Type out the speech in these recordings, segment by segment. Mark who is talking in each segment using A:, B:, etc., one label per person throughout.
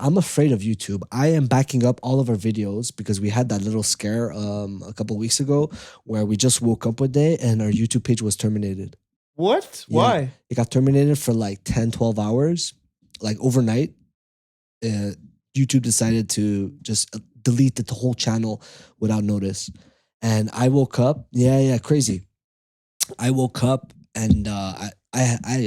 A: I'm afraid of YouTube. I am backing up all of our videos because we had that little scare a couple weeks ago where we just woke up one day and our YouTube page was terminated.
B: What?
A: Yeah,
B: Why?
A: it got terminated for like 10, 12 hours, like overnight. YouTube decided to just delete the whole channel without notice. And I woke up. Yeah, crazy. I woke up and I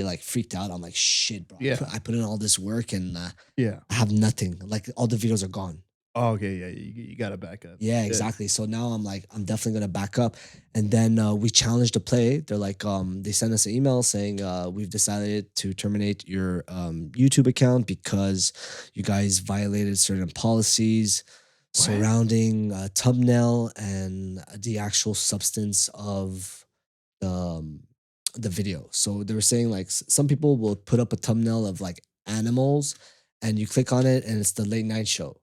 A: like freaked out. I'm like, shit, bro.
B: Yeah.
A: I put in all this work and
B: Yeah.
A: I have nothing. Like all the videos are gone.
B: Oh, okay. Yeah. You got to back up.
A: Yeah, exactly. So now I'm like, I'm definitely gonna back up. And then we challenged the play. They're like, they sent us an email saying, we've decided to terminate your YouTube account because you guys violated certain policies surrounding thumbnail and the actual substance of the video. So they were saying like some people will put up a thumbnail of like animals, and you click on it, and it's the late night show.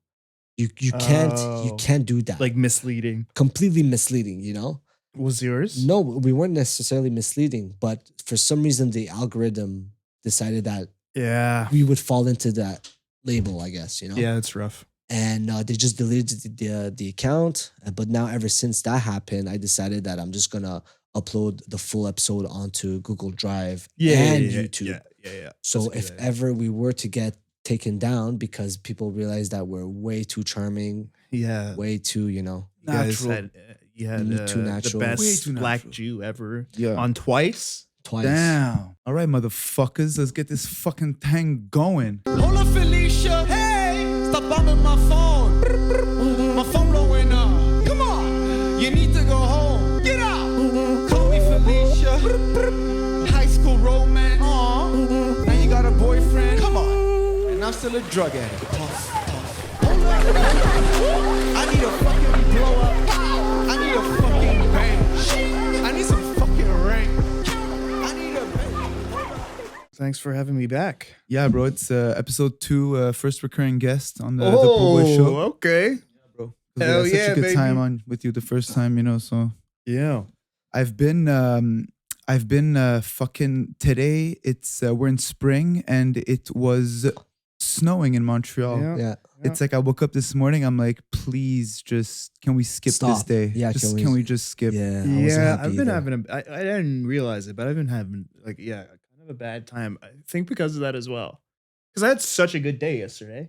A: You can't do that.
B: Like misleading.
A: Completely misleading, you know?
B: Was yours?
A: No, we weren't necessarily misleading, but for some reason the algorithm decided that we would fall into that label, I guess, you know?
B: Yeah, it's rough.
A: And they just deleted the account. But now ever since that happened, I decided that I'm just gonna upload the full episode onto Google Drive and YouTube.
B: Yeah.
A: So if ever we were to get taken down because people realize that we're way too charming,
B: way
A: too, you know,
B: natural. You had
A: too natural.
B: the best
C: Way too
B: black
C: natural.
B: Jew ever
C: Yeah.
B: on Twice.
C: Damn. All right, motherfuckers. Let's get this fucking thing going.
D: Hold up, Felicia. Hey, stop bumming my phone. My phone blowing up. Come on, you need to go home. Get out. Call me Felicia. High school romance. Now you got a boyfriend. Come on, and I'm still a drug addict. Hold up. I need a fucking blow up. I need a fucking bang. I need some fucking rain. I need a bang.
B: Thanks for having me back.
C: Yeah, bro. It's episode 2, first recurring guest on the Poolboy show.
B: Okay.
C: Bro.
B: Hell
C: Such
B: yeah,
C: a good
B: baby.
C: time on with you the first time, you know. So
B: Yeah.
C: I've been fucking today. It's we're in spring and it was snowing in Montreal.
B: Yeah.
A: Yeah.
C: It's like I woke up this morning. I'm like, please, just can we skip this
A: Stop.
C: day?
A: Yeah,
C: just,
A: can
C: can
A: we-
C: we just skip?
A: Yeah. I wasn't
B: Yeah,
A: happy
B: I've been
A: either.
B: having I didn't realize it, but I've been having like kind of a bad time. I think because of that as well. Because I had such a good day yesterday.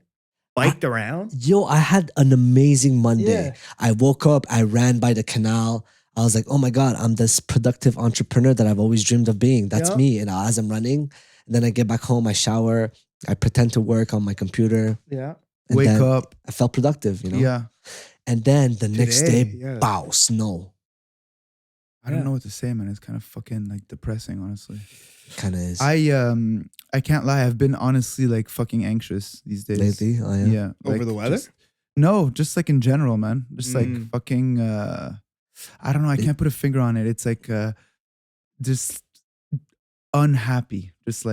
B: Biked around.
A: Yo, I had an amazing Monday.
B: Yeah.
A: I woke up, I ran by the canal. I was like, oh my God, I'm this productive entrepreneur that I've always dreamed of being. That's
B: Yeah.
A: me. And as I'm running, and then I get back home, I shower, I pretend to work on my computer.
B: Yeah.
A: And
C: Wake
A: then
C: up.
A: I felt productive, you know?
C: Yeah.
A: And then the next day,
B: Today, yeah.
A: bow, snow.
C: I don't know what to say, man. It's kind of fucking like depressing, honestly.
A: Kind of is.
C: I can't lie. I've been honestly like fucking anxious these days.
A: Lately, I am.
C: Yeah.
B: Over
C: like,
B: the weather?
C: No, just like in general, man. Just like
B: Mm.
C: fucking I don't know, I can't put a finger on it. It's like just unhappy. Just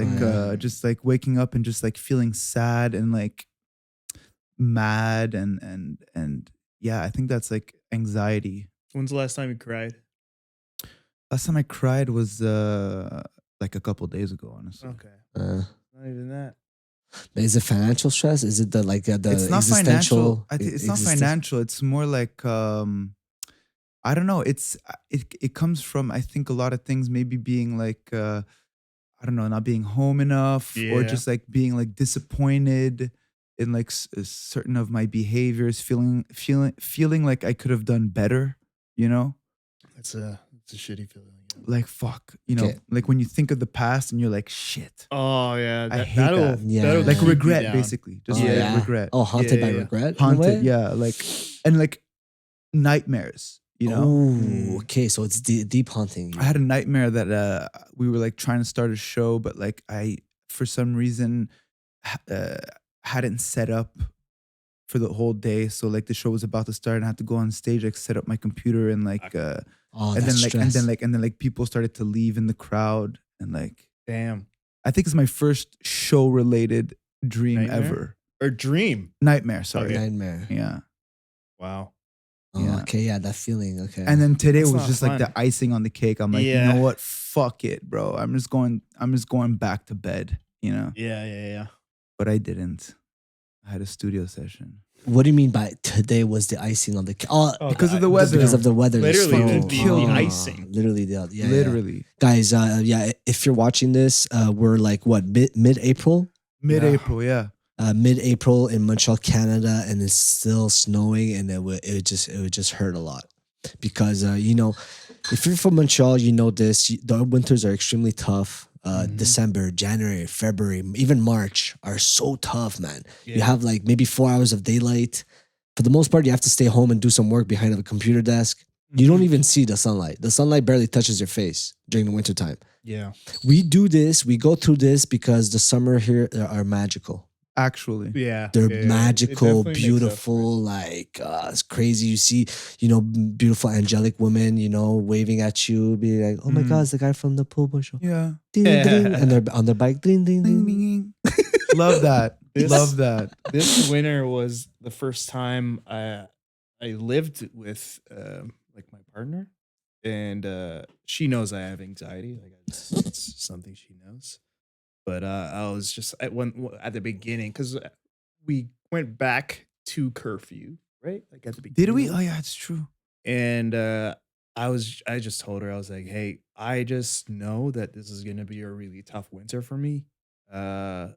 C: like waking up and just like feeling sad and like mad and yeah, I think that's like anxiety.
B: When's the last time you cried?
C: Last time I cried was like a couple days ago, honestly.
B: Okay.
A: Uh,
B: Not even that.
A: is it financial stress? Is it the
C: It's not
A: existential?
C: financial. It's not financial. It's more like I don't know. It comes from, I think, a lot of things maybe being like I don't know, not being home enough or
B: Yeah.
C: just like being like disappointed in like certain of my behaviors, feeling like I could have done better, you know?
B: It's a shitty feeling. Yeah.
C: Like fuck, you know,
A: Okay.
C: like when you think of the past and you're like shit.
B: Oh yeah,
C: I hate
B: that'll,
C: that.
A: Yeah.
B: that'll
A: Like
C: Like
B: keep you
C: regret
B: down.
C: basically. Just
A: Oh,
C: like
A: yeah.
C: regret.
A: Oh, haunted
B: Yeah,
A: by
B: yeah.
A: regret? in a
C: Haunted,
A: way?
C: yeah. Like and like nightmares, you know?
A: Oh, okay. So it's deep haunting. you.
C: I had a nightmare that we were like trying to start a show, but like I, for some reason, hadn't set up for the whole day. So like the show was about to start and I had to go on stage, like set up my computer and like,
A: Oh,
C: and
A: that's
C: then
A: stress.
C: and then like people started to leave in the crowd and like,
B: Damn.
C: I think it's my first show related dream
B: Nightmare?
C: ever.
B: Or dream.
C: Nightmare, sorry.
A: Nightmare.
C: Yeah.
B: Wow.
A: Oh,
C: Yeah.
A: okay, yeah, that feeling. Okay.
C: And then today
B: That's
C: was
B: not
C: just like the
B: fun.
C: icing on the cake. I'm like, you
B: Yeah.
C: know what? Fuck it, bro. I'm just going back to bed, you know?
B: Yeah.
C: But I didn't. I had a studio session.
A: What do you mean by today was the icing on the cake? Oh,
C: Because of the weather.
A: because of the weather.
B: Literally,
C: the
B: icing.
A: Literally, yeah,
C: Literally.
A: guys. Yeah, if you're watching this, we're like what mid-April,
C: Mid-April, yeah.
A: mid-April in Montreal, Canada, and it's still snowing, and it would just hurt a lot because you know, if you're from Montreal, you know this. The winters are extremely tough. December, January, February, even March are so tough, man. You have like maybe 4 hours of daylight. For the most part, you have to stay home and do some work behind a computer desk. You don't even see the sunlight. The sunlight barely touches your face during the winter time.
B: Yeah.
A: We do this, we go through this because the summer here are magical.
C: Actually.
B: Yeah.
A: They're
B: It
A: magical,
B: definitely makes up
A: beautiful, like it's crazy. You see, you know, beautiful angelic women, you know, waving at you, be like, oh my God, it's the guy from the Poolboy show.
C: Yeah.
A: Ding, ding, and they're on their bike, ding, ding,
C: Ding,
A: ding.
C: ding, ding. Love that.
B: This-
C: Love that.
B: This winter was the first time I lived with like my partner, and she knows I have anxiety. Like it's something she knows. But I was just at the beginning because we went back to curfew, right? Like at the beginning.
C: Did we? Oh, yeah, it's true.
B: And I just told her, I was like, hey, I just know that this is gonna be a really tough winter for me. I'm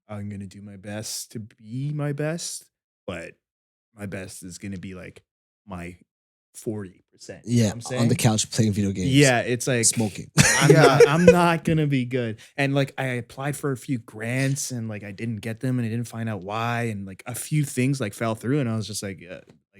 B: gonna do my best to be my best, but my best is gonna be like my 40%.
A: Yeah,
B: I'm saying?
A: on the couch playing video games.
B: Yeah, it's like
A: smoking.
B: I'm not gonna be good. And like I applied for a few grants and like I didn't get them and I didn't find out why and like a few things like fell through and I was just like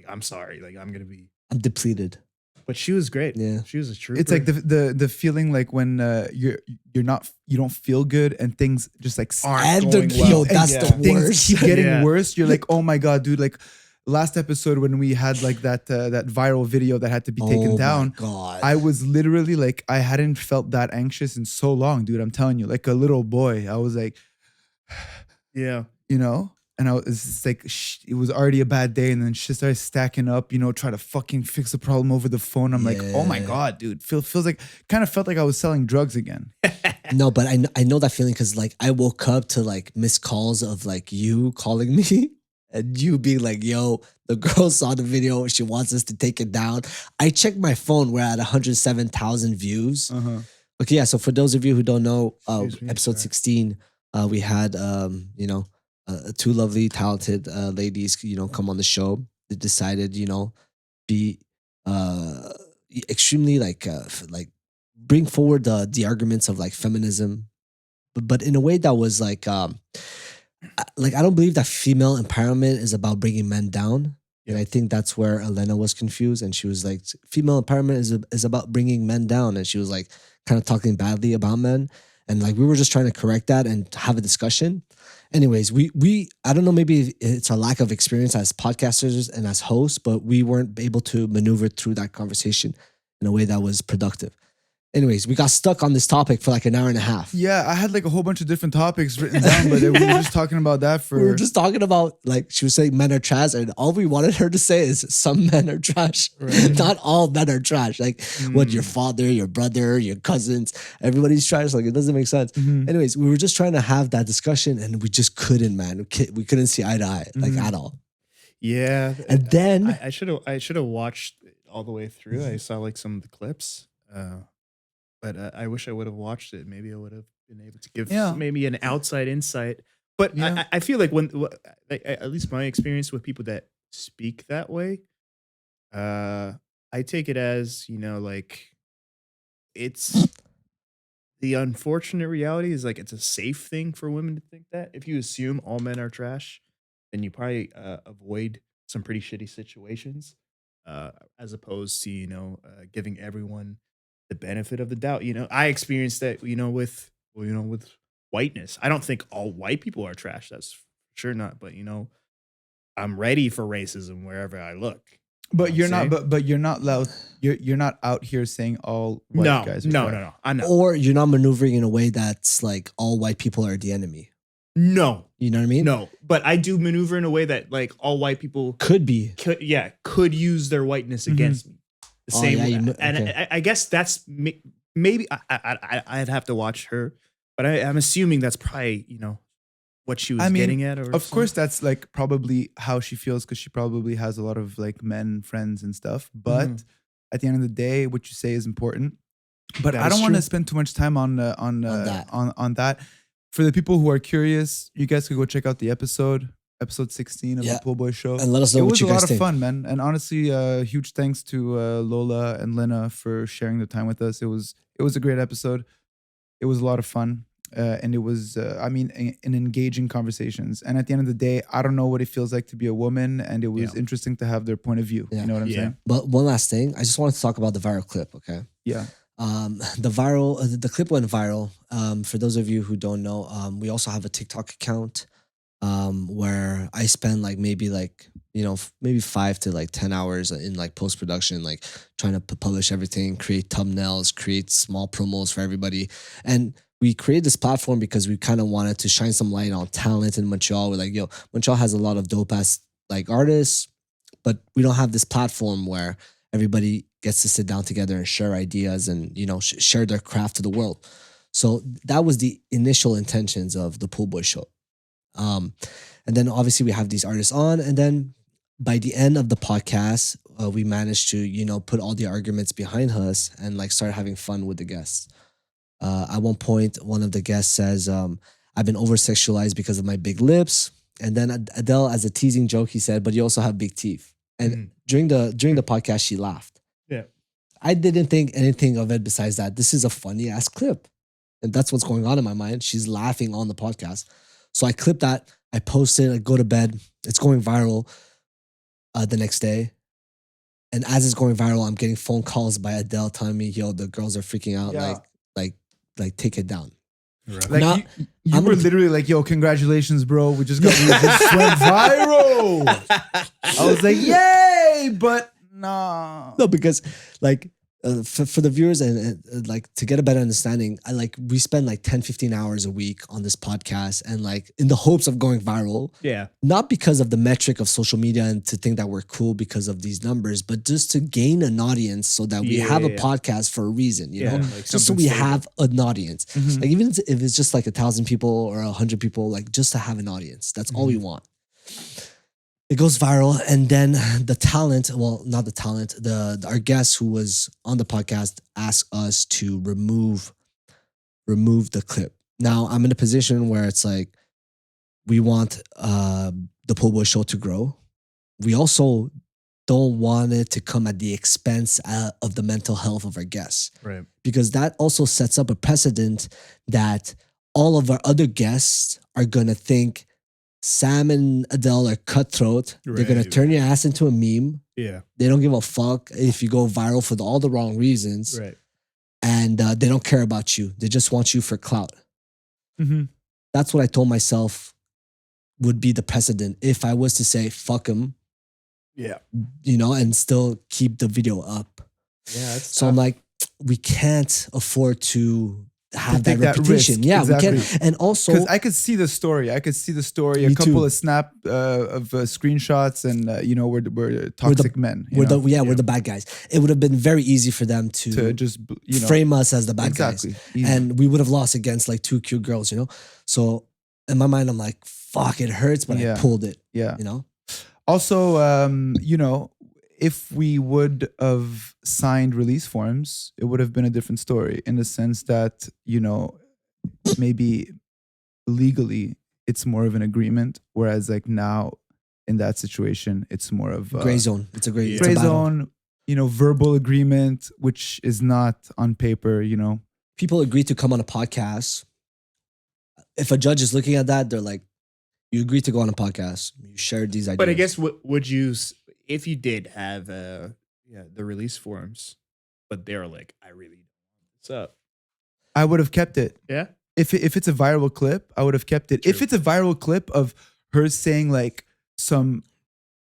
B: I'm sorry, like I'm gonna be.
A: I'm depleted.
B: But she was great.
A: Yeah.
B: She was a trooper.
C: It's like the feeling like when you don't feel good and things just like
B: Aren't going well.
A: Yo, that's
B: Yeah.
A: the
C: things
A: worst.
C: keep getting
B: Yeah.
C: worse. You're like, oh my God, dude. Like last episode when we had like that viral video that had to be taken
A: Oh
C: down.
A: my God.
C: I was literally like, I hadn't felt that anxious in so long, dude. I'm telling you, like a little boy. I was like,
B: yeah.
C: you know, and I was just like, it was already a bad day, and then shit started stacking up. You know, try to fucking fix the problem over the phone. I'm like, oh my
A: Yeah.
C: God, dude. Feels like kind of felt like I was selling drugs again.
A: No, but I know that feeling because like I woke up to like missed calls of like you calling me and you being like, yo, the girl saw the video. She wants us to take it down. I checked my phone. We're at 107,000 views. Okay, yeah. So for those of you who don't know,
B: Excuse me,
A: episode
B: sorry.
A: 16, we had you know, two lovely, talented ladies, you know, come on the show. They decided, you know, be extremely like bring forward the arguments of like feminism, but in a way that was like I don't believe that female empowerment is about bringing men down. And I think that's where Elena was confused, and she was like, female empowerment is about bringing men down, and she was like kind of talking badly about men, and like we were just trying to correct that and have a discussion. Anyways, we I don't know, maybe it's our lack of experience as podcasters and as hosts, but we weren't able to maneuver through that conversation in a way that was productive. Anyways, we got stuck on this topic for like an hour and a half.
C: Yeah, I had like a whole bunch of different topics written down, but we were just talking about that for.
A: We were just talking about like she was saying men are trash, and all we wanted her to say is some men are trash. Not all men are trash. Like what your father, your brother, your cousins, everybody's trash. Like it doesn't make sense. Anyways, we were just trying to have that discussion, and we just couldn't, man. We couldn't see eye to eye, like at all.
B: Yeah.
A: And then
B: I should have watched it all the way through. I saw like some of the clips. But I wish I would have watched it. Maybe I would have been able to give maybe an outside insight. But I feel like at least my experience with people that speak that way, I take it as, you know, like it's the unfortunate reality is like it's a safe thing for women to think that. If you assume all men are trash, then you probably avoid some pretty shitty situations, as opposed to, you know, giving everyone the benefit of the doubt. You know, I experienced that, you know, with whiteness. I don't think all white people are trash. That's for sure not. But, you know, I'm ready for racism wherever I look.
C: But you're
B: saying?
C: not. But you're not loud. You're not out here saying all white guys are trash.
B: No. I know.
A: or you're not maneuvering in a way that's like all white people are the enemy.
B: No.
A: You know what I mean?
B: No. But I do maneuver in a way that like all white people
A: Could be.
B: could use their whiteness against me. The
A: Oh,
B: same
A: yeah,
B: way. And
A: okay.
B: I guess that's maybe I'd have to watch her, but I'm assuming that's probably, you know, what she was getting at? Or
C: of course, that's like probably how she feels because she probably has a lot of like men friends and stuff. But at the end of the day, what you say is important. But I don't want to spend too much time on that. For the people who are curious, you guys could go check out the episode 16 of the Poolboy show.
A: And let us know what you guys think.
C: It was a lot of fun, man. And honestly, huge thanks to Lola and Lena for sharing the time with us. It was a great episode. It was a lot of fun. And it was, an engaging conversations. And at the end of the day, I don't know what it feels like to be a woman. And it was interesting to have their point of view. You know what I'm saying?
A: But one last thing. I just wanted to talk about the viral clip, okay?
C: Yeah.
A: The clip went viral. For those of you who don't know, we also have a TikTok account where I spend maybe 5 to 10 hours in post-production, trying to publish everything, create thumbnails, create small promos for everybody. And we created this platform because we kind of wanted to shine some light on talent in Montreal. We're Montreal has a lot of dope ass artists, but we don't have this platform where everybody gets to sit down together and share ideas and, share their craft to the world. So that was the initial intentions of the Poolboy show. And then obviously we have these artists on, and then by the end of the podcast, we managed to, put all the arguments behind us and start having fun with the guests. At one point, one of the guests says, I've been over-sexualized because of my big lips. And then Adele, as a teasing joke, he said, but you also have big teeth. And during the podcast, she laughed.
B: Yeah.
A: I didn't think anything of it besides that. This is a funny ass clip. And that's what's going on in my mind. She's laughing on the podcast. So I clipped that. I posted, I go to bed. It's going viral the next day. And as it's going viral, I'm getting phone calls by Adele telling me, yo, the girls are freaking out.
C: Yeah.
A: Take it down.
C: Right.
A: Now,
C: you were literally like, yo, congratulations, bro. We just went viral. I was like, yay, but nah.
A: No, because for the viewers and to get a better understanding, we spend 10, 15 hours a week on this podcast and in the hopes of going viral.
B: Yeah.
A: Not because of the metric of social media and to think that we're cool because of these numbers, but just to gain an audience so that we have a podcast for a reason, you know? Just so we have an audience. Even if it's just 1,000 people or 100 people, just to have an audience. That's all we want. It goes viral, and then the talent, well, not the talent, our guest who was on the podcast asked us to remove the clip. Now, I'm in a position where it's we want the Poolboy show to grow. We also don't want it to come at the expense of the mental health of our guests.
B: Right.
A: Because that also sets up a precedent that all of our other guests are going to think Sam and Adele are cutthroat. They're going to turn your ass into a meme.
B: Yeah.
A: They don't give a fuck if you go viral for all the wrong reasons.
B: Right.
A: And they don't care about you. They just want you for clout. That's what I told myself would be the precedent if I was to say, fuck him.
B: Yeah.
A: And still keep the video up.
B: Yeah.
A: So I'm like, we can't afford to have that
C: that
A: reputation.
C: risk.
A: Yeah,
C: Exactly.
A: we can. And also,
C: because I could see the story. A
A: Me
C: couple
A: too.
C: of screenshots, and we're toxic men.
A: we're the bad guys. It would have been very easy for them to
C: just
A: frame us as the bad
C: exactly.
A: guys,
C: Easy.
A: and we would have lost against two cute girls. So in my mind, I'm like, fuck, it hurts, but I pulled it.
C: Yeah.
A: Also,
C: if we would have signed release forms, it would have been a different story in the sense that, maybe legally it's more of an agreement. Whereas now in that situation, it's more of
A: gray zone. It's a gray
C: zone, verbal agreement, which is not on paper,
A: People agree to come on a podcast. If a judge is looking at that, they're like, you agreed to go on a podcast. You shared these ideas.
B: But I guess would you, if you did have the release forms, but they're like, I really don't want this up.
C: I would have kept it.
B: Yeah.
C: If it's a viral clip, I would have kept it.
B: True.
C: If it's a viral clip of her saying some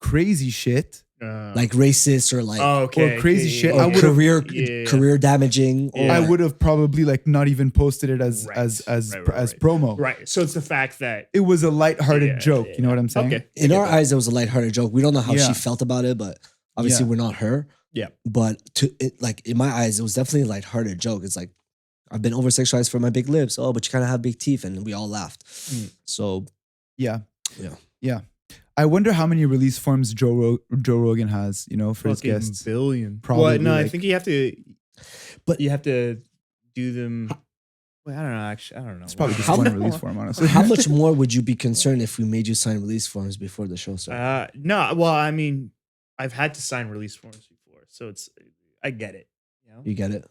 C: crazy shit,
A: racist or
C: or crazy shit,
A: or
C: I would
A: career damaging. Or,
C: I would have probably not even posted it as promo.
B: Right. So it's the fact that
C: it was a lighthearted joke. You know what I'm saying?
B: Okay.
A: In our eyes, it was a lighthearted joke. We don't know how
C: Yeah.
A: she felt about it, but obviously we're not her.
B: Yeah.
A: But in my eyes, it was definitely a lighthearted joke. It's I've been over-sexualized for my big lips. Oh, but you kind of have big teeth. And we all laughed. So
C: Yeah.
A: Yeah.
C: Yeah. I wonder how many release forms Joe Rogan has, you know, for his
B: Fucking
C: guests.
B: billion.
C: Probably
B: Well, no, I
C: like-
B: think you have to.
A: But-
B: you have to do them. Well, I don't know. Actually, I don't know.
C: It's probably just
A: How
C: one
A: mu-
C: release form, honestly.
A: How much more would you be concerned if we made you sign release forms before the show started?
B: No, well, I mean, I've had to sign release forms before, so I get it. You know,
A: You get it?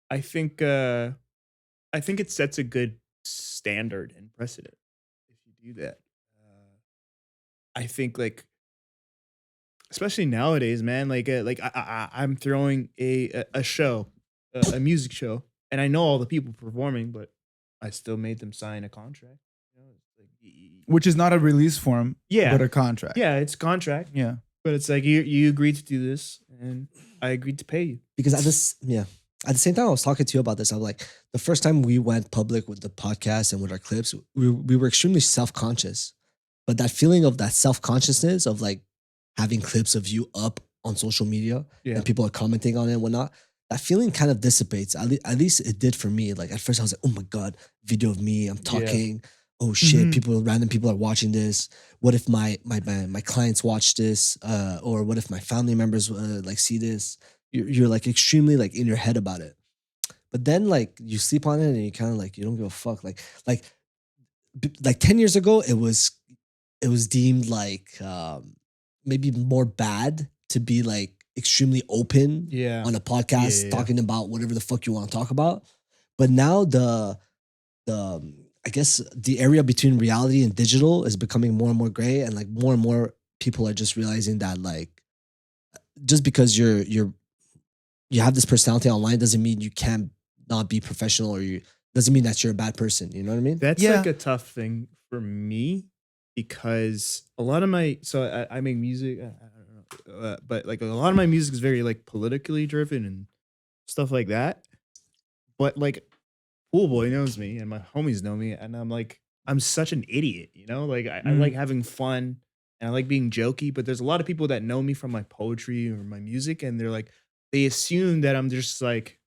B: I think it sets a good standard and precedent if you do that. I think like, especially nowadays, man. Like I'm throwing a show, a music show, and I know all the people performing, but I still made them sign a contract. You know, it's like,
C: Which is not a release form,
B: Yeah.
C: but a contract.
B: yeah, it's contract,
C: Yeah.
B: but it's like you agreed to do this, and I agreed to pay you.
A: Because at the same time I was talking to you about this, I was like, the first time we went public with the podcast and with our clips, we were extremely self-conscious. But that feeling of that self-consciousness of like having clips of you up on social media
B: Yeah.
A: and people are commenting on it and whatnot, that feeling kind of dissipates. At least it did for me. Like at first I was like, oh my God, video of me, I'm talking. Oh shit, random people are watching this. What if my clients watch this? Or what if my family members like see this? You're like extremely like in your head about it. But then like you sleep on it and you kind of like, you don't give a fuck. Like 10 years ago, it was deemed like maybe more bad to be like extremely open
B: Yeah.
A: on a podcast
B: Yeah.
A: talking about whatever the fuck you want to talk about. But now the I guess the area between reality and digital is becoming more and more gray, and like more and more people are just realizing that like just because you have this personality online doesn't mean you can't not be professional, or you doesn't mean that you're a bad person. You know what I mean?
B: That's
C: Yeah.
B: like a tough thing for me because a lot of I make music, I don't know, but like a lot of my music is very like politically driven and stuff like that. But like Poolboy knows me and my homies know me, and I'm such an idiot, you know? Like I like having fun and I like being jokey, but there's a lot of people that know me from my poetry or my music, and they assume that I'm just like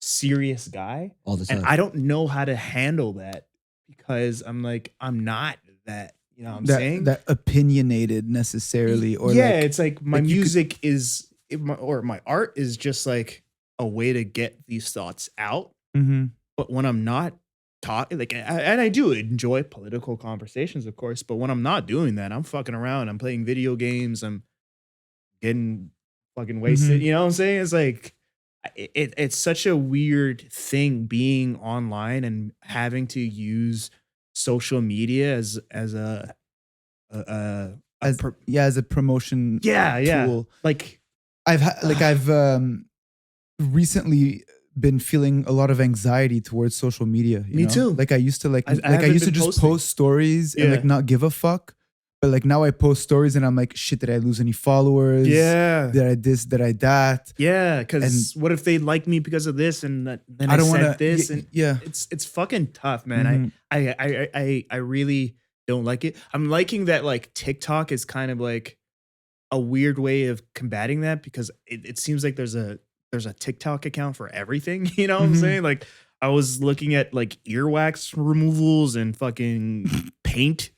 B: serious guy.
A: All the time.
B: And I don't know how to handle that because I'm not that, you know what I'm saying?
C: That opinionated necessarily, or
B: yeah,
C: like,
B: it's like my
C: like you could-
B: music or my art is just like a way to get these thoughts out.
C: Mhm.
B: But when I'm not talking, like, and I do enjoy political conversations, of course, but when I'm not doing that, I'm fucking around. I'm playing video games. I'm getting fucking wasted.
C: Mhm.
B: You know what I'm saying? It's like, it's such a weird thing being online and having to use social media as a
C: as a promotion tool.
B: Like,
C: I've recently been feeling a lot of anxiety towards social media. You
B: Me
C: know?
B: too.
C: Like I used to
B: I
C: I
B: haven't
C: used to
B: been
C: just
B: posting.
C: post stories and
B: Yeah.
C: like not give a fuck. But like now I post stories and I'm like, shit, did I lose any followers?
B: yeah.
C: Did I this? Did I that?
B: Yeah, because what if they like me because of this, and then
C: I don't
B: said
C: want to.
B: this, and
C: Yeah.
B: it's fucking tough, man.
C: Mhm.
B: I really don't like it. I'm liking that like TikTok is kind of like a weird way of combating that, because it seems like there's a TikTok account for everything. You know what I'm
C: Mhm.
B: saying? Like I was looking at like earwax removals and fucking paint.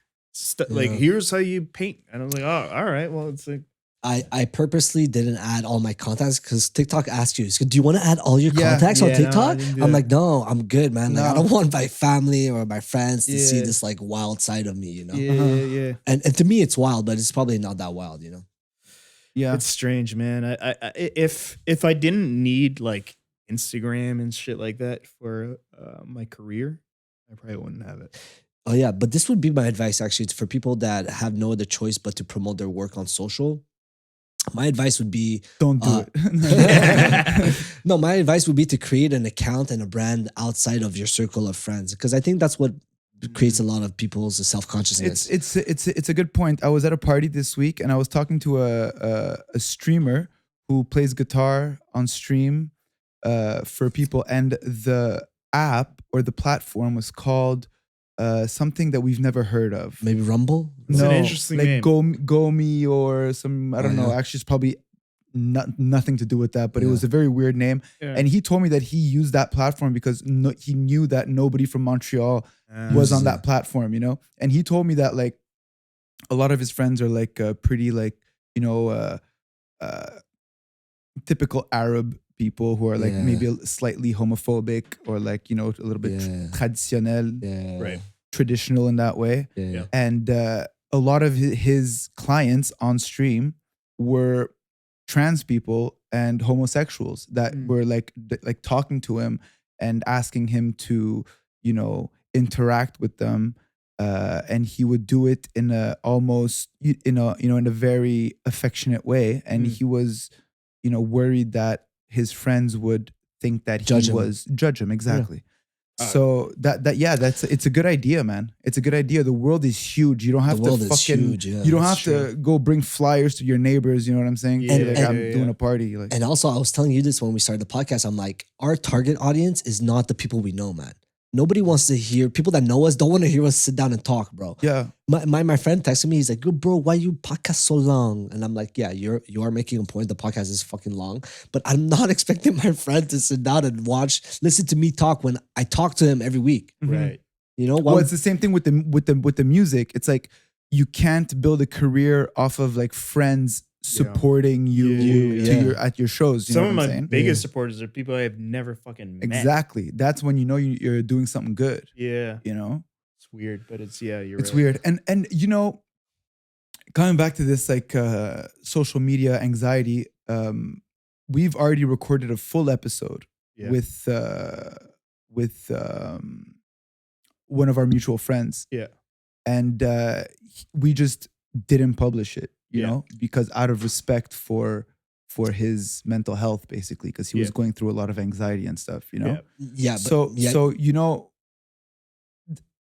B: Like
A: Yeah.
B: here's how you paint, and I was like, oh, all right, well, it's like.
A: I purposely didn't add all my contacts because TikTok asks you, so do you want to add all your
C: Yeah.
A: contacts on
B: Yeah, no, I
A: TikTok?
B: didn't do
A: I'm
B: that.
A: like, no, I'm good, man. Like, I
C: No.
A: don't want my family or my friends to see
B: Yeah.
A: this like wild side of me, you know?
B: Yeah.
A: And to me, it's wild, but it's probably not that wild, you know?
C: Yeah.
B: It's strange, man. If I didn't need like Instagram and shit like that for my career, I probably wouldn't have it.
A: Oh, yeah. But this would be my advice actually for people that have no other choice but to promote their work on social. My advice would be
C: Don't do
A: Uh,
C: it.
A: no, my advice would be to create an account and a brand outside of your circle of friends, because I think that's what creates a lot of people's self-consciousness.
C: It's a good point. I was at a party this week and I was talking to a streamer who plays guitar on stream for people, and the app or the platform was called something that we've never heard of.
A: Maybe Rumble?
B: It's an interesting
C: like
B: name.
C: Gomi or some, I don't know.
A: yeah.
C: Actually, it's probably nothing to do with that, but it
A: Yeah.
C: was a very weird name.
B: Yeah.
C: And he told me that he used that platform because he knew that nobody from Montreal was on
A: Yeah.
C: that platform, you know? And he told me that like a lot of his friends are like pretty like, you know, uh, typical Arab people who are like
A: Yeah.
C: maybe slightly homophobic or like, you know, a little bit
A: Yeah.
C: traditionnel,
A: Yeah.
B: Right.
C: traditional in that way.
A: Yeah.
C: And a lot of his clients on stream were trans people and homosexuals that were like talking to him and asking him to, you know, interact with them. And he would do it in a almost, in a, you know, in a very affectionate way. And he was, you know, worried that his friends would think that
A: Judge
C: he
A: him.
C: was judge him. Exactly. So it's a good idea, man. It's a good idea. The world is huge. You don't have
A: The world
C: to
A: is
C: fucking
A: huge, yeah.
C: you don't
B: That's
C: have to go bring flyers to your neighbors, you know what I'm saying?
B: Yeah,
C: Say, like,
B: yeah,
C: I'm
B: yeah.
C: doing a party. Like,
A: And also, I was telling you this when we started the podcast. I'm like, our target audience is not the people we know, man. Nobody wants to hear, people that know us don't want to hear us sit down and talk, bro.
C: yeah.
A: My friend texted me, he's like, "Yo, bro, why you podcast so long?" And I'm like, yeah, you are making a point. The podcast is fucking long. But I'm not expecting my friend to sit down and listen to me talk when I talk to him every week.
B: Right.
A: You know,
C: Well, it's the same thing with the music. It's like you can't build a career off of like friends supporting you
A: Yeah.
C: at your shows. You
B: Some
C: know
B: of
C: what I'm
B: my
C: saying?
B: biggest supporters are people I have never fucking met.
C: Exactly. That's when you know you're doing something good.
B: Yeah.
C: You know,
B: It's weird, but you're
C: it's
B: right.
C: weird. And you know, coming back to this like social media anxiety, we've already recorded a full episode
B: Yeah.
C: with one of our mutual friends.
B: Yeah.
C: And we just didn't publish it, you
B: Yeah.
C: know, because out of respect for his mental health, basically, because he was
B: Yeah.
C: going through a lot of anxiety and stuff, you know.
A: yeah. But,
C: So you know,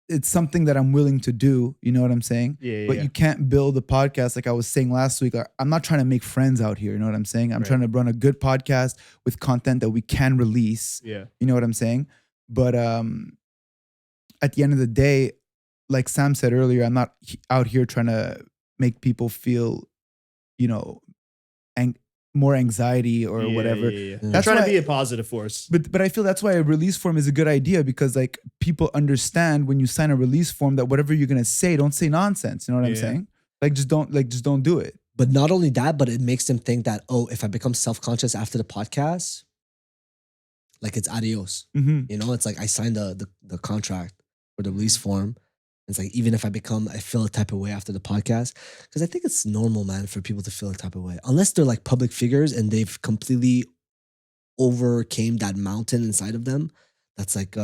C: it's something that I'm willing to do. You know what I'm saying?
B: Yeah.
C: But you can't build a podcast like I was saying last week. I'm not trying to make friends out here. You know what I'm saying? I'm
B: Right.
C: trying to run a good podcast with content that we can release.
B: Yeah.
C: You know what I'm saying? But at the end of the day, like Sam said earlier, I'm not out here trying to make people feel, you know, more anxiety or whatever.
B: Yeah.
C: That's
B: Trying
C: why-
B: to be a positive force.
C: But I feel that's why a release form is a good idea, because like people understand when you sign a release form that whatever you're gonna say, don't say nonsense. You know what I'm
B: Yeah.
C: saying? Like just don't do it.
A: But not only that, but it makes them think that, oh, if I become self-conscious after the podcast, like it's adios.
C: Mm-hmm.
A: You know, it's like I signed the contract for the release form. It's like, even if I feel a type of way after the podcast, because I think it's normal, man, for people to feel a type of way. Unless they're like public figures and they've completely overcame that mountain inside of them. That's like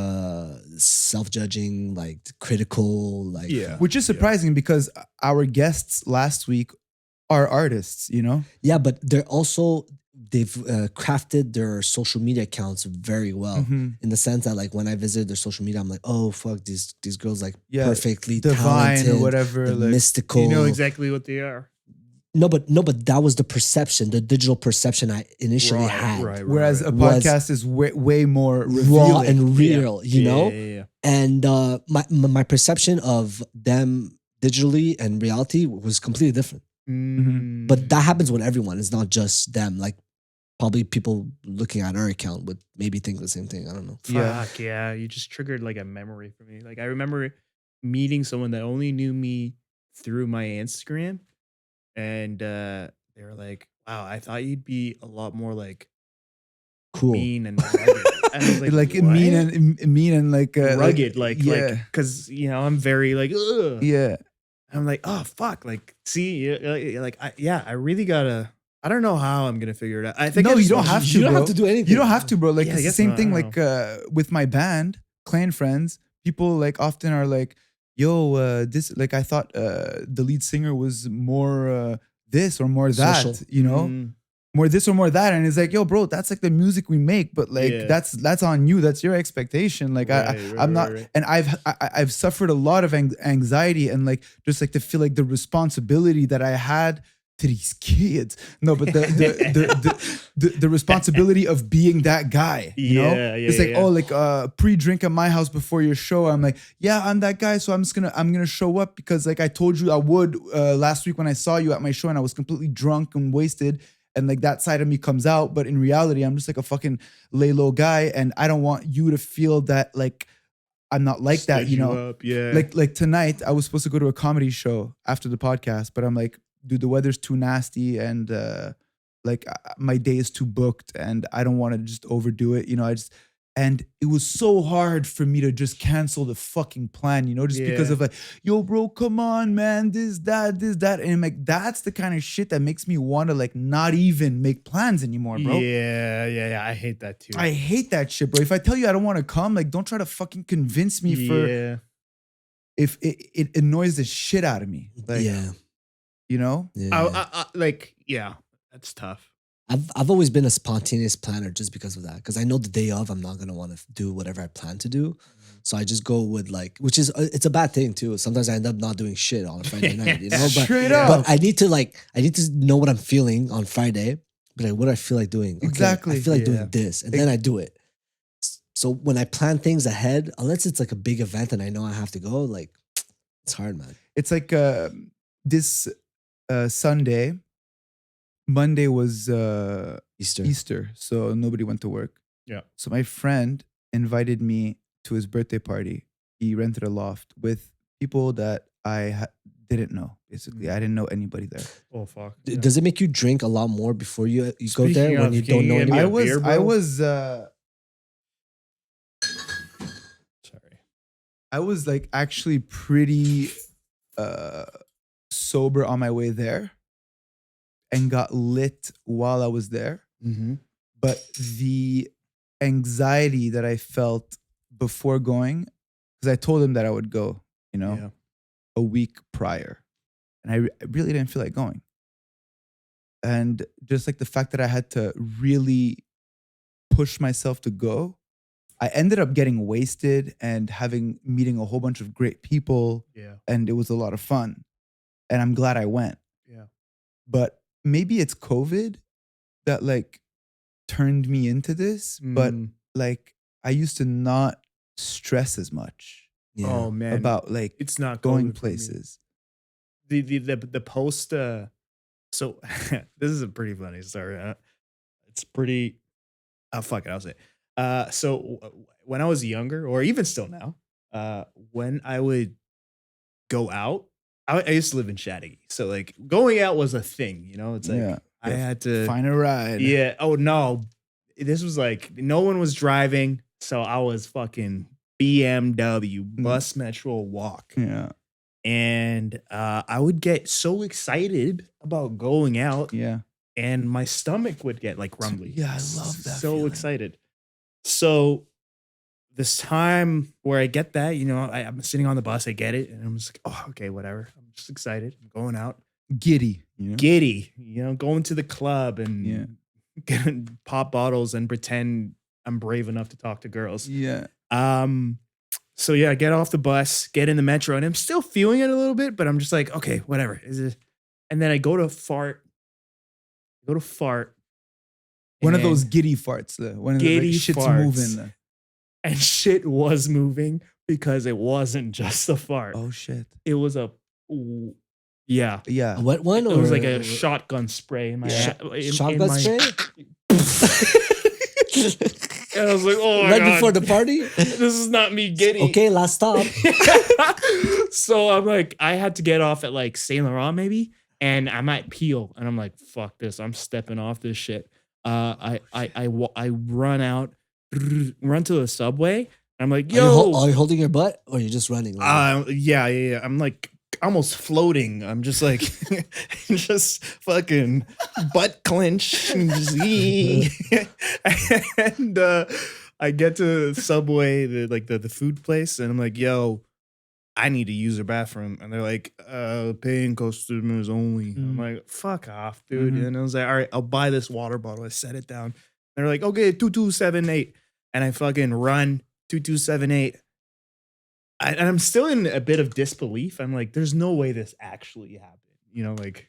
A: self-judging, like critical, like
C: Which is surprising because our guests last week are artists, you know?
A: Yeah, but they've crafted their social media accounts very well,
C: Mhm.
A: in the sense that like when I visit their social media, I'm like, oh fuck, these girls like
C: Yeah,
A: perfectly
C: divine
A: talented,
C: or whatever.
A: the
C: Like,
A: mystical.
B: You know exactly what they are.
A: No, but that was the perception, the digital perception I initially had.
C: whereas a
A: Was
C: podcast is way more
A: Raw
C: revealing.
A: and real, you know?
B: Yeah.
A: And my perception of them digitally and reality was completely different.
C: Mm-hmm.
A: But that happens with everyone. It's not just them. Like probably people looking at our account would maybe think the same thing. I don't know.
B: Fuck yeah. You just triggered like a memory for me. Like I remember meeting someone that only knew me through my Instagram, and they were like, wow, I thought you'd be a lot more like
A: Cool.
B: mean and rugged. And I was like,
C: like
B: what?
C: mean and like
B: rugged, like
C: yeah.
B: because you know I'm very like ugh.
C: Yeah.
B: I'm like, oh fuck, like see, I really gotta. I don't know how I'm gonna figure it out. I think
C: No,
B: I
C: you
B: just
C: don't
B: want-
C: have to.
A: You don't
C: bro.
A: have to do anything.
C: You don't have to, bro. Like
B: Yeah, I
C: it's the
B: guess
C: same
B: not, I
C: thing.
B: don't
C: Like with my band, Clan and Friends, people like often are like, "Yo, this like I thought the lead singer was more this or more that,
A: Social.
C: you know,
B: Mm,
C: more this or more that." And it's like, "Yo, bro, that's like the music we make, but like
B: Yeah.
C: that's on you. That's your expectation. Like I'm not,
B: right.
C: and I've suffered a lot of anxiety and like just like to feel like the responsibility that I had to these kids. No, but the responsibility of being that guy. You know,
B: Yeah,
C: it's like
B: yeah.
C: oh, like pre-drink at my house before your show. I'm like, yeah, I'm that guy. So I'm gonna show up because like I told you I would last week when I saw you at my show and I was completely drunk and wasted. And like that side of me comes out, but in reality, I'm just like a fucking lay low guy, and I don't want you to feel that like I'm not like that,
B: Stood
C: you know.
B: up, yeah.
C: Like tonight, I was supposed to go to a comedy show after the podcast, but I'm like, dude, the weather's too nasty, and my day is too booked, and I don't want to just overdo it, you know. And it was so hard for me to just cancel the fucking plan, you know, just because of like, yo, bro, come on, man, this, that. And I'm like, that's the kind of shit that makes me want to like not even make plans anymore, bro.
B: Yeah. I hate that too.
C: I hate that shit, bro. If I tell you I don't want to come, like, don't try to fucking convince me for if it annoys the shit out of me. Like, you know?
B: Yeah. That's tough.
A: I've always been a spontaneous planner just because of that. Because I know the day of, I'm not gonna want to do whatever I plan to do. So I just go with like, which is it's a bad thing too. Sometimes I end up not doing shit on a Friday night, you know. But
C: Straight up.
A: but I need to know what I'm feeling on Friday. But like, what do I feel like doing? Okay,
C: Exactly.
A: I feel like doing this, and then I do it. So when I plan things ahead, unless it's like a big event and I know I have to go, like it's hard, man.
C: It's like this Sunday. Monday was Easter, so nobody went to work.
B: Yeah.
C: So my friend invited me to his birthday party. He rented a loft with people that I didn't know. Basically, I didn't know anybody there.
B: Oh fuck!
A: Does it make you drink a lot more before you go
B: Speaking
A: there when
B: of,
A: you
B: can
A: don't know
B: you get me
A: anybody?
B: a beer,
C: I
B: bro?
C: was
B: Sorry.
C: I was like actually pretty sober on my way there, and got lit while I was there.
B: Mm-hmm.
C: But the anxiety that I felt before going, because I told him that I would go, you know, a week prior, and I really didn't feel like going. And just like the fact that I had to really push myself to go, I ended up getting wasted and meeting a whole bunch of great people.
B: Yeah.
C: And it was a lot of fun. And I'm glad I went.
B: Yeah.
C: But maybe it's COVID that like turned me into this, but like I used to not stress as much.
B: Oh man,
C: about like
B: it's not
C: going
B: COVID for me.
C: places.
B: The post. So this is a pretty funny story. It's pretty. Oh fuck it, I'll say. So when I was younger, or even still now, when I would go out. I used to live in Chattagee, so like going out was a thing, you know. It's like I had to
C: find a ride.
B: Yeah. Oh no, this was like no one was driving, so I was fucking BMW, bus, metro, walk.
C: Yeah.
B: And I would get so excited about going out.
C: Yeah.
B: And my stomach would get like rumbly.
C: Yeah, I love that.
B: So
C: feeling.
B: excited. So this time where I get that, you know, I'm sitting on the bus, I get it, and I'm just like, oh, okay, whatever. I'm just excited. I'm going out.
C: Giddy. You know?
B: Giddy, you know, going to the club and getting pop bottles and pretend I'm brave enough to talk to girls.
C: Yeah.
B: So yeah, I get off the bus, get in the metro, and I'm still feeling it a little bit, but I'm just like, okay, whatever. And then I go to fart.
C: One of those giddy farts. One of
B: giddy
C: the shit's
B: farts.
C: moving.
B: And shit was moving because it wasn't just a fart.
C: Oh shit.
B: It was a yeah.
C: Yeah.
A: A wet one?
B: It was like a shotgun spray in my
A: shotgun spray?
B: And I was like, oh my
A: right
B: God.
A: before the party?
B: This is not me giddy.
A: Okay, last stop.
B: So I'm like, I had to get off at like Saint Laurent maybe, and I might peel. And I'm like, fuck this. I'm stepping off this shit. I run out, run to the subway. I'm like, yo.
A: Are you holding your butt or are you just running?
B: Yeah. I'm like almost floating. I'm just like, just fucking butt clench. And I get to Subway, the food place, and I'm like, yo, I need to use the bathroom. And they're like, paying customers only. I'm like, fuck off, dude. And I was like, all right, I'll buy this water bottle. I set it down. They're like, okay, 2278. And I fucking run 2278. And I'm still in a bit of disbelief. I'm like, there's no way this actually happened. You know, like,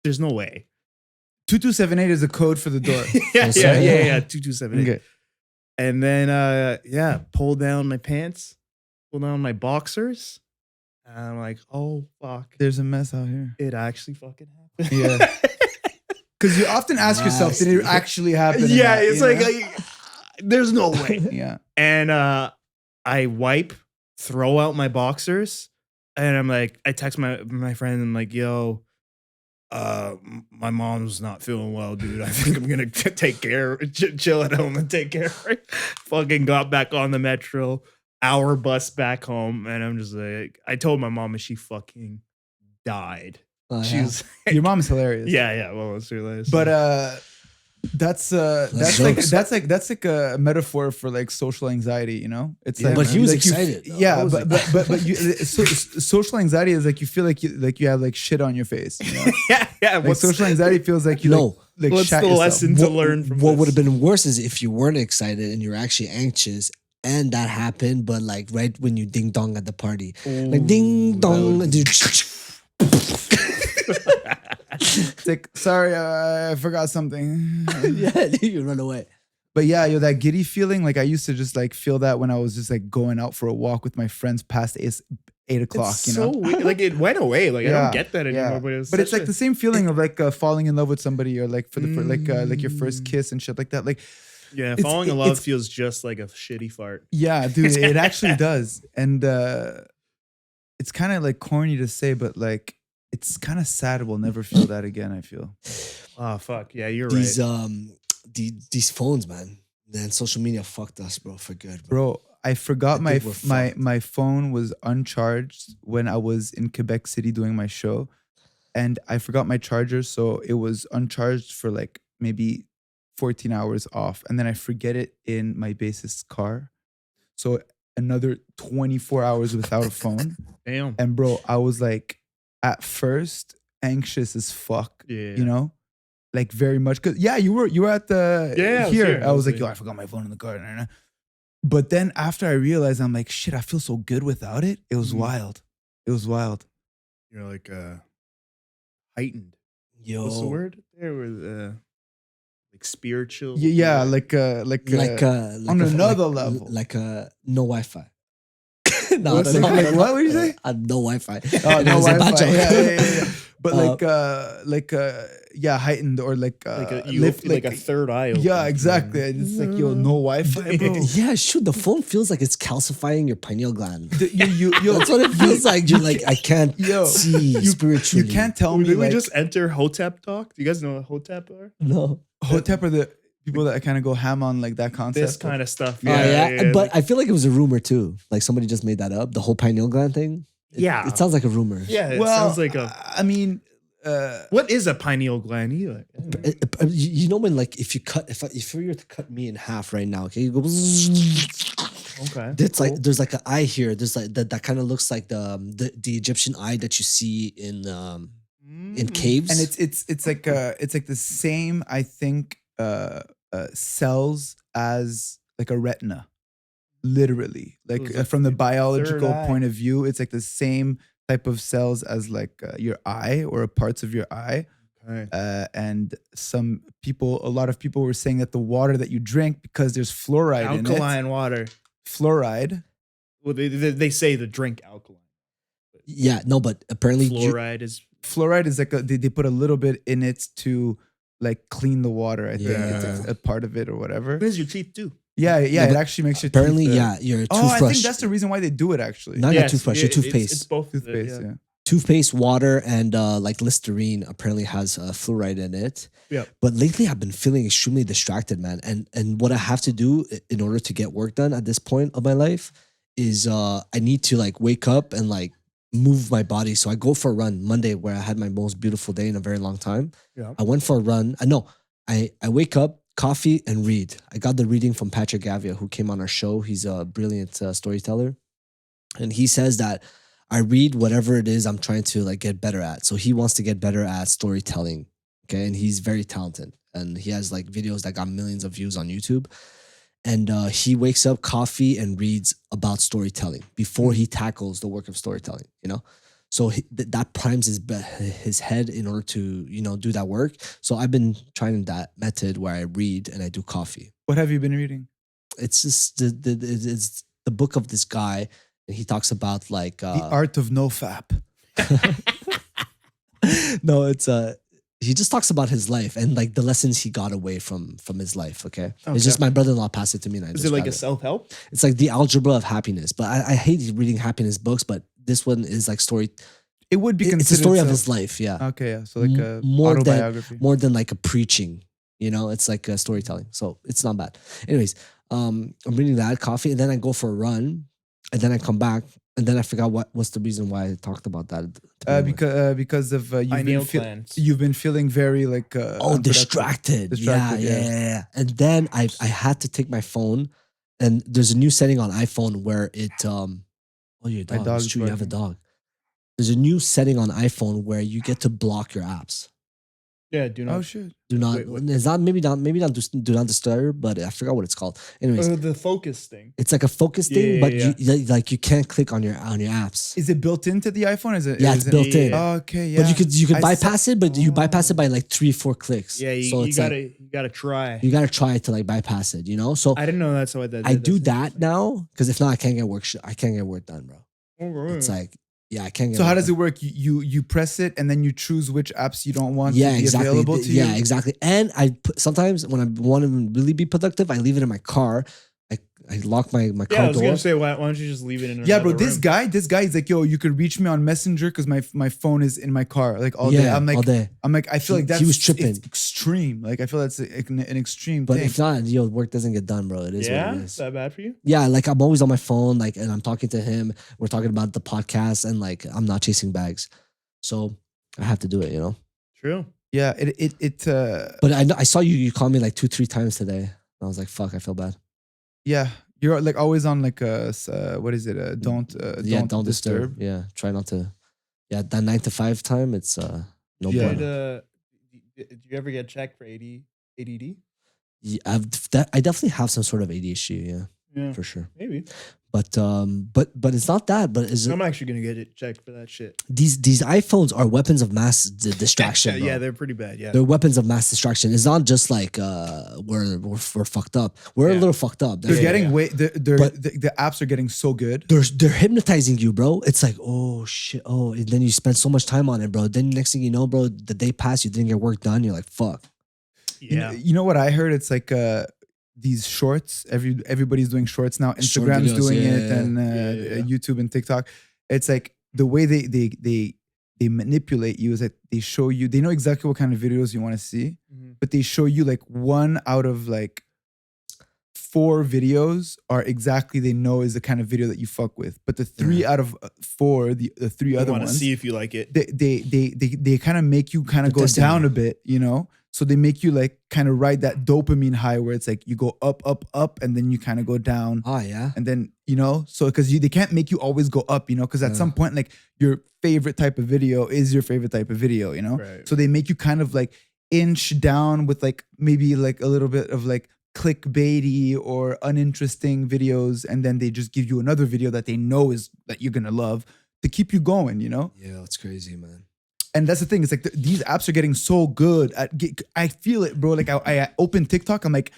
B: there's no way.
C: 2278 is a code for the door.
B: yeah. 2278. Okay. And then, pull down my pants, pull down my boxers. And I'm like, oh, fuck.
C: There's a mess out here.
B: It actually fucking happened.
C: Yeah. Because you often ask yourself, did it actually happen?
B: Yeah, it's like, there's no way.
C: Yeah.
B: And I wipe throw out my boxers, and I'm like, I text my friend. I'm like, yo. My mom's not feeling well, dude. I think I'm gonna take care, chill at home and take care of her. Fucking got back on the metro, hour bus back home, and I'm just like, I told my mom and she fucking died. She was
C: Your mom's hilarious.
B: yeah, well, it's hilarious.
C: But that's
A: jokes.
C: that's like a metaphor for like social anxiety, you know? It's
B: Yeah,
C: like,
A: but he was
C: like you
A: excited. though.
C: yeah,
B: was
C: but you, social anxiety is like you feel like you have like shit on your face. You know?
B: yeah.
C: Like social anxiety feels like you
A: No.
C: like
B: What's
C: shat
B: the
C: yourself.
B: lesson to learn from
A: What
B: this?
A: would have been worse is if you weren't excited and you're actually anxious and that happened, but like right when you ding dong at the party. Like ding dong. Dude.
C: It's like, sorry, I forgot something.
A: Yeah, you run away.
C: But yeah, that giddy feeling, like I used to just like feel that when I was just like going out for a walk with my friends past 8 o'clock,
B: It's
C: you know?
B: so weird. Like it went away. Like I
C: Yeah,
B: don't get that anymore. But
C: it's like the same feeling of like falling in love with somebody or like for like your first kiss and shit like that. Like,
B: yeah, falling in love
C: it's-
B: feels just like a shitty fart.
C: yeah, dude, it actually does. And it's kind of like corny to say, but like it's kind of sad we'll never feel that again, I feel.
B: Oh fuck yeah, you're
A: These
B: right.
A: these phones, man. Social media fucked us, bro, for good. Bro.
C: Bro, I forgot
A: I
C: my
A: think we're fucked.
C: my phone was uncharged when I was in Quebec City doing my show, and I forgot my charger, so it was uncharged for like maybe 14 hours off, and then I forget it in my bassist's car, so another 24 hours without a phone.
B: Damn.
C: And bro, I was like at first anxious as fuck,
B: Yeah.
C: you know, like very much. Cause yeah, you were at the
B: Yeah, I was
C: here.
B: here.
C: I was like, yo, I forgot my phone in the car. But then after I realized, I'm like, shit, I feel so good without it. It was
B: Mhm.
C: wild. It was wild.
B: You're like heightened.
A: Yo.
B: What's the word? There was like spiritual.
C: Yeah, like on another level.
A: Like no Wi-Fi. No,
C: What's
A: no,
C: like-
A: no,
C: like
A: no,
C: what would you say?
A: No Wi-Fi.
C: Oh,
A: It
C: no
A: was a bad
C: Wi-Fi.
A: joke.
C: Yeah. But
A: Uh,
C: yeah, heightened or like
B: like a third eye.
C: yeah,
B: opens,
C: exactly.
B: man.
C: It's like yo, no Wi-Fi, bro.
A: Yeah, shoot. The phone feels like it's calcifying your pineal gland.
C: Yo,
A: That's what it feels like. You're like, I can't
C: Yo,
A: see spiritually.
C: You can't tell me
B: Did we
C: like
B: just enter Hotep talk? Do you guys know what Hotep are?
A: No.
C: Hotep are the people that kind of go ham on like that concept.
B: This kind of stuff.
A: Oh, yeah. But
B: like-
A: I feel like it was a rumor too. Like somebody just made that up. The whole pineal gland thing.
B: Yeah.
A: It sounds like a rumor.
B: yeah, it
C: well,
B: sounds like a.
C: I mean,
B: What is a pineal gland? Like,
A: You know when like if you cut if you were to cut me in half right now, okay, you go.
B: okay.
A: It's like there's like an eye here. There's like that kind of looks like the Egyptian eye that you see in caves.
C: and it's like the same, I think, cells as like a retina, literally. Like
B: So it's like
C: from the
B: the
C: biological
B: third eye.
C: point of view, it's like the same type of cells as like your eye or parts of your eye.
B: Okay.
C: And a lot of people were saying that the water that you drink, because there's fluoride in it,
B: Alkaline water.
C: fluoride.
B: Well, they say to drink alkaline.
A: yeah, no, but apparently
B: Fluoride is.
C: Fluoride is like they put a little bit in it to like clean the water. I think it's
B: Yeah.
C: like a part of it or whatever.
B: Cleans your teeth too.
C: Yeah,
A: Yeah,
C: it
A: but
C: actually makes your
A: apparently,
C: teeth,
A: yeah, your
C: Oh, I
A: toothbrush.
C: think that's the reason why they do it. Actually,
A: Not your toothbrush, your
B: it's-
A: toothpaste.
B: It's both.
C: toothpaste.
B: yeah.
C: Yeah.
A: Toothpaste, water, and like Listerine apparently has fluoride in it.
B: Yeah.
A: But lately, I've been feeling extremely distracted, man. And what I have to do in order to get work done at this point of my life is I need to like wake up and like move my body. So I go for a run Monday, where I had my most beautiful day in a very long time.
B: Yeah.
A: I went for a run. I wake up, coffee, and read. I got the reading from Patrick Gavia, who came on our show. He's a brilliant storyteller, and he says that I read whatever it is I'm trying to like get better at. So he wants to get better at storytelling. Okay. And he's very talented. And he has like videos that got millions of views on YouTube. And he wakes up, coffee, and reads about storytelling before he tackles the work of storytelling, you know? So that primes his head in order to, do that work. So I've been trying that method where I read and I do coffee.
C: What have you been reading?
A: It's just it's the book of this guy. And he talks about like
C: The Art of No Fap.
A: no, it's he just talks about his life and like the lessons he got away from his life. Okay,
B: Okay.
A: it's just my brother-in-law passed it to me. And I
B: Is it like
A: describe
B: a self-help?
A: It's like the algebra of happiness. But I hate reading happiness books. But this one is like story.
C: It would be
A: It's a
C: considered
A: story of
C: self-
A: his life. Yeah,
C: Okay, yeah. So like a
A: more
C: autobiography.
A: than like a preaching. You know, it's like a storytelling. So it's not bad. Anyways, I'm reading that coffee, and then I go for a run, and then I come back, and then I forgot what's the reason why I talked about that. to begin with.
C: Because of
B: Pineal glands.
C: you've been feeling very like
A: Oh,
C: unproductive.
A: distracted.
C: Distracted,
A: Yeah,
C: yeah.
A: yeah, yeah. And then I had to take my phone, and there's a new setting on iPhone where it oh, your
C: My
A: dog.
C: dog's
A: It's true, you have a
C: barking.
A: dog. There's a new setting on iPhone where you get to block your apps.
B: Yeah, do not.
C: Oh shit.
A: Do not.
B: Wait, what?
A: It's not maybe not do not disturb, but I forgot what it's called. Anyways,
B: The focus thing.
A: it's like a focus
B: Yeah,
A: thing,
B: yeah,
A: but
B: yeah.
A: you like you can't click on your apps.
C: Is it built into the iPhone? Is it?
A: Yeah,
C: is
A: it's built in.
B: Yeah.
C: Okay, yeah.
A: But you could
C: I
A: bypass it, but you bypass it
C: Oh.
A: by like 3-4 clicks.
B: Yeah,
A: so
B: you
A: it's like,
B: gotta try.
A: you gotta try to like bypass it, you know. So
B: I didn't know that's what that.
A: I do that now because if not, I can't get work. I can't get work done, bro.
B: now.
A: It's like, yeah, I can't get.
C: So how
A: work
C: does
A: done.
C: it work? You press it and then you choose which apps you don't want
A: Yeah,
C: to be
A: exactly.
C: available to you.
A: Yeah, exactly. And sometimes when I want to really be productive, I leave it in my car. I lock my
B: Yeah,
A: car
B: I was
A: door.
B: gonna say, why don't you just leave it in?
C: Yeah, bro.
B: another
C: This
B: room?
C: guy is like, yo, you could reach me on Messenger because my phone is in my car like all day.
A: Yeah,
C: I'm like,
A: all day.
C: I feel
A: He-
C: like that's
A: he was tripping.
C: it's extreme. Like I feel that's an extreme
A: But
C: thing.
A: if not, work doesn't get done, bro. It is
B: Yeah,
A: what it
B: is
A: is.
B: that bad for you?
A: Yeah, like I'm always on my phone, like, and I'm talking to him. We're talking about the podcast, and like I'm not chasing bags, so I have to do it, you know.
B: True.
C: yeah, it
A: But I saw you call me like 2-3 times today. I was like, fuck, I feel bad.
C: yeah. You're like always on like what is it? Don't disturb.
A: Yeah, try not to. Yeah, that 9 to 5 time, it's no
C: Yeah.
A: bueno.
B: Did you ever get checked for ADD?
A: Yeah, I definitely have some sort of ADHD, yeah,
B: Yeah,
A: for sure.
B: maybe.
A: But it's not that. But is it,
B: I'm actually gonna get it checked for that shit.
A: these iPhones are weapons of mass distraction.
B: Yeah,
A: bro.
B: they're pretty bad. Yeah.
A: They're weapons of mass distraction. It's not just like we're fucked up. We're a
B: Yeah.
A: little fucked up.
C: They're
B: Yeah,
C: getting
B: yeah.
C: way.
A: But-
C: The apps are getting so good.
A: They're hypnotizing you, bro. It's like, oh shit, oh, and then you spend so much time on it, bro. Then next thing you know, bro, the day passed, you didn't get work done. You're like, fuck.
B: Yeah.
C: You know what I heard? It's like these shorts. Everybody's doing shorts now.
A: Short
C: Instagram's
A: videos,
C: doing
A: yeah,
C: it, and
B: yeah.
C: YouTube and TikTok. It's like the way they manipulate you is that they show you. They know exactly what kind of videos you want to see,
B: Mhm.
C: but they show you like 1 out of like 4 videos are exactly they know is the kind of video that you fuck with. But the 3 out of 4, the 3
B: You
C: other
B: want to
C: ones,
B: see if you like it.
C: they kind of make you kind of
A: They're
C: go
A: testing
C: down
A: you.
C: a bit, you know? So they make you like kind of ride that dopamine high where it's like you go up, up, up, and then you kind of go down.
A: Oh yeah.
C: And then, you know, so because they can't make you always go up, you know, because at
A: Yeah.
C: some point, like your favorite type of video is your favorite type of video, you know?
B: Right.
C: So they make you kind of like inch down with like maybe like a little bit of like clickbaity or uninteresting videos. And then they just give you another video that they know is that you're going to love to keep you going, you know?
A: Yeah, it's crazy, man.
C: And that's the thing. It's like these apps are getting so good at. I feel it, bro. Like I open TikTok. I'm like,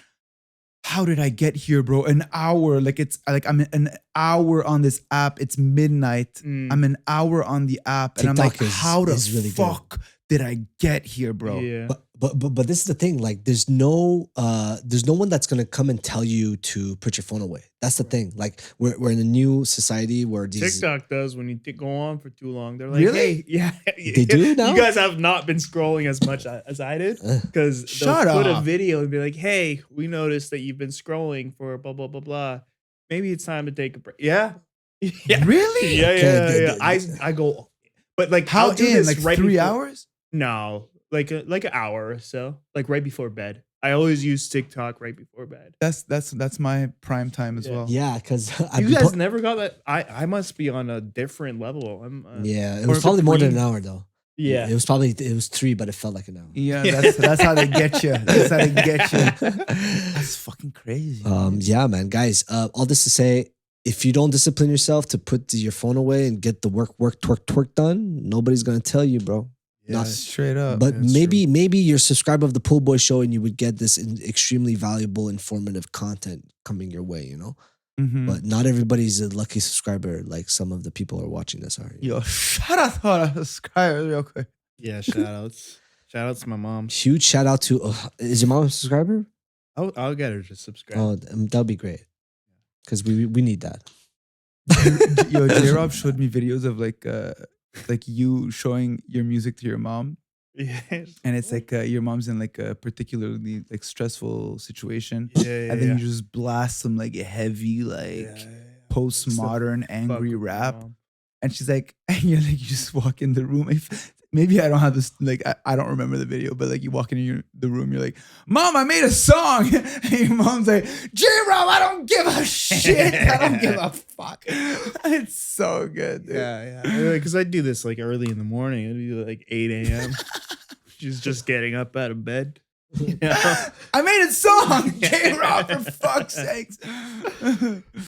C: how did I get here, bro? An hour. Like it's like I'm an hour on this app. It's midnight.
B: Mm.
C: I'm an hour on the app, and I'm like,
A: TikTok
C: how the
A: is really good.
C: fuck did I get here, bro?
B: Yeah.
A: But this is the thing. Like, there's no one that's gonna come and tell you to put your phone away. That's the thing. Like, we're in a new society where these
B: TikTok does when you go on for too long. They're like,
C: Really?
B: hey, yeah,
A: They do now?
B: You guys have not been scrolling as much as I did because they'll
C: Shut
B: put a
C: up.
B: video and be like, hey, we noticed that you've been scrolling for blah blah blah blah. Maybe it's time to take a break. Yeah, yeah,
C: Really?
B: yeah,
A: Okay,
B: yeah. I go, but like
C: How
B: I'll do
C: in
B: this
C: like
B: right
C: 3
B: before-
C: hours?
B: No, like an hour or so, like right before bed. I always use TikTok right before bed.
C: That's my prime time as
B: Yeah.
C: well.
A: yeah, because
B: You guys never got that? I must be on a different level. I'm
A: yeah, it
B: or
A: was
B: if
A: probably
B: it's
A: more than
B: green.
A: an hour though.
B: yeah.
A: it was 3, but it felt like an hour.
C: Yeah, that's how they get you. That's how they get you. That's fucking crazy.
A: Yeah, man, guys. All this to say, if you don't discipline yourself to put your phone away and get the twerk done, nobody's gonna tell you, bro.
C: Yeah,
A: Not-
C: straight up.
A: But
B: that's
A: maybe you're a subscriber of the Poolboy Show and you would get this extremely valuable, informative content coming your way, you know?
C: Mhm.
A: But not everybody's a lucky subscriber like some of the people who are watching this are.
C: Yo, shout out to all the subscribers real quick.
B: Yeah, shout outs. Shout out to my mom.
A: Huge shout out to. Is your mom a subscriber?
B: I'll get her to subscribe.
A: Oh, that'll be great. Because we need that.
C: Yo, J-Rob showed me videos of like you showing your music to your mom.
B: Yes.
C: And it's like your mom's in like a particularly like stressful situation.
B: Yeah,
C: and then you just blast some like heavy postmodern angry rap. And she's like, and you're like, you just walk in the room. Maybe I don't have this, like, I don't remember the video, but like you walk in the room, you're like, Mom, I made a song. And your mom's like, J-Rob, I don't give a shit. I don't give a fuck. It's so good, dude.
B: Yeah. Because I do this like early in the morning. It'd be like 8 a.m. She's just getting up out of bed. You know?
C: I made a song, J-Rob, for fuck's sakes.